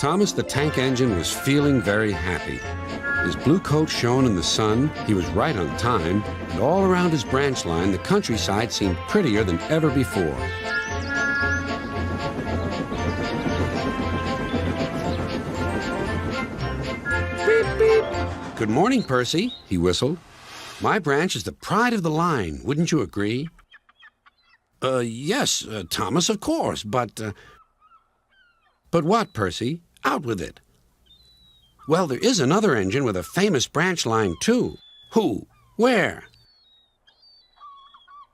Thomas the Tank Engine was feeling very happy. His blue coat shone in the sun, he was right on time, and all around his branch line, the countryside seemed prettier than ever before. Beep, beep. Good morning, Percy, he whistled. My branch is the pride of the line, wouldn't you agree? Yes, Thomas, of course, but... But what, Percy? Out with it. Well, there is another engine with a famous branch line, too. Who? Where?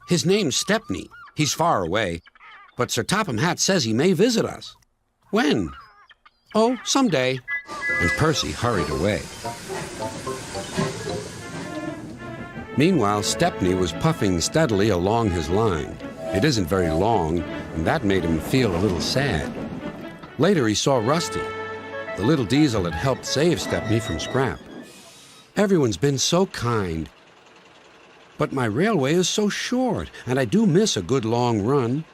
His name's Stepney. He's far away, but Sir Topham Hatt says he may visit us. When? Oh, someday. And Percy hurried away. Meanwhile, Stepney was puffing steadily along his line. It isn't very long, and that made him feel a little sad. Later, he saw Rusty. The little diesel had helped save Stepney from scrap. Everyone's been so kind. But my railway is so short, and I do miss a good long run.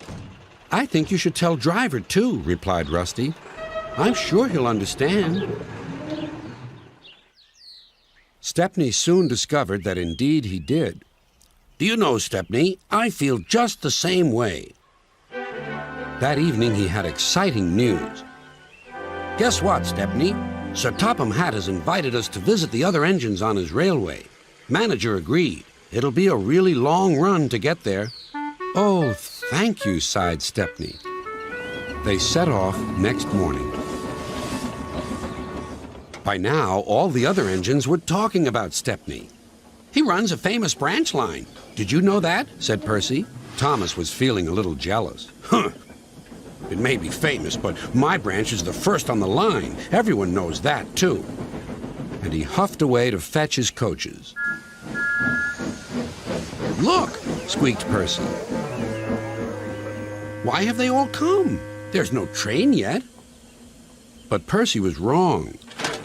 I think you should tell Driver, too, replied Rusty. I'm sure he'll understand. Stepney soon discovered that indeed he did. Do you know, Stepney, I feel just the same way. That evening he had exciting news. Guess what, Stepney? Sir Topham Hatt has invited us to visit the other engines on his railway. Manager agreed. It'll be a really long run to get there. Oh, thank you, sighed Stepney. They set off next morning. By now, all the other engines were talking about Stepney. He runs a famous branch line. Did you know that? Said Percy. Thomas was feeling a little jealous. Huh. It may be famous, but my branch is the first on the line. Everyone knows that, too. And he huffed away to fetch his coaches. Look, squeaked Percy. Why have they all come? There's no train yet. But Percy was wrong.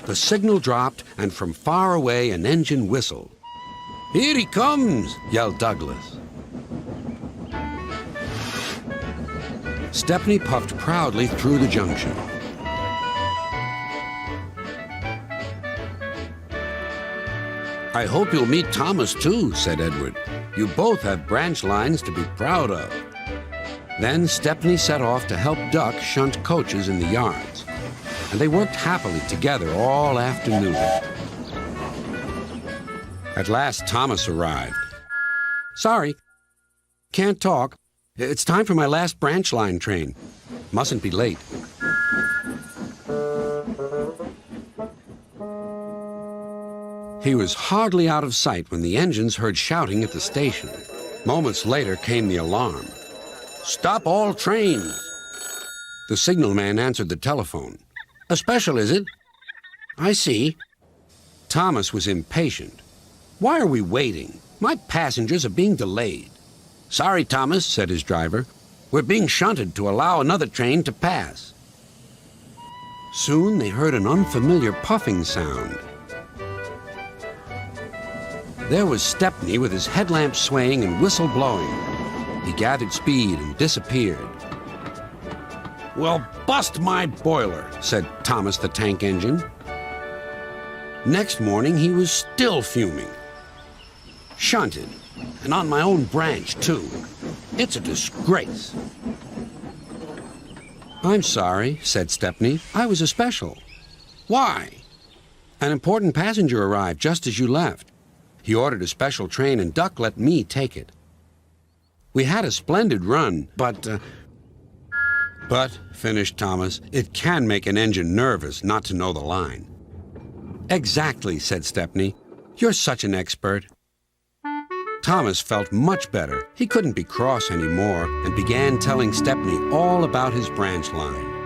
The signal dropped, and from far away an engine whistled. Here he comes, yelled Douglas. Stepney puffed proudly through the junction. I hope you'll meet Thomas, too, said Edward. You both have branch lines to be proud of. Then Stepney set off to help Duck shunt coaches in the yards, and they worked happily together all afternoon. At last, Thomas arrived. Sorry, can't talk. It's time for my last branch line train. Mustn't be late. He was hardly out of sight when the engines heard shouting at the station. Moments later came the alarm. Stop all trains! The signalman answered the telephone. A special, is it? I see. Thomas was impatient. Why are we waiting? My passengers are being delayed. Sorry, Thomas, said his driver. We're being shunted to allow another train to pass. Soon they heard an unfamiliar puffing sound. There was Stepney with his headlamp swaying and whistle blowing. He gathered speed and disappeared. Well, bust my boiler, said Thomas the Tank Engine. Next morning he was still fuming. Shunted, and on my own branch, too. It's a disgrace. I'm sorry, said Stepney. I was a special. Why? An important passenger arrived just as you left. He ordered a special train, and Duck let me take it. We had a splendid run, but, finished Thomas, it can make an engine nervous not to know the line. Exactly, said Stepney. You're such an expert. Thomas felt much better. He couldn't be cross anymore and began telling Stepney all about his branch line.